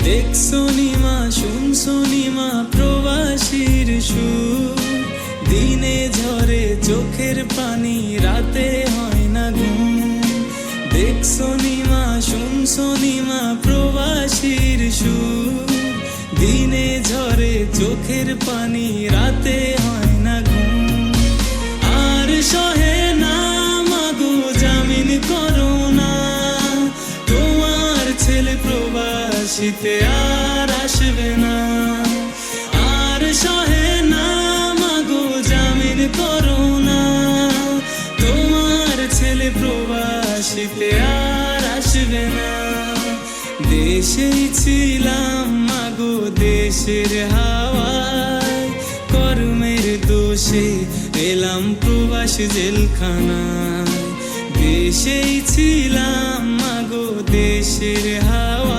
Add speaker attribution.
Speaker 1: দেখছো নিমা শুনছো নিমা প্রবাসীর সুর, দিনে ঝরে চোখের পানি রাতে হয় না ঘুম। দেখছো নিমা শুনছো নিমা প্রবাসীর সুর, দিনে ঝরে চোখের পানি রাতে হয় না ঘুম। আর সহে না মাগো জামিন করো না, তোমার ছেলে প্রবাসীতে আর আসবে না। আর সহে না মাগো জামিন করো না, তোমার ছেলে প্রবাসীতে আর আসবে না। দেশেই ছিলাম মাগো দেশের হাওয়ায়, কর্মের দোষে এলাম প্রবাস জেলখানায়। দেশেই ছিলাম মাগো দেশের হাওয়ায়।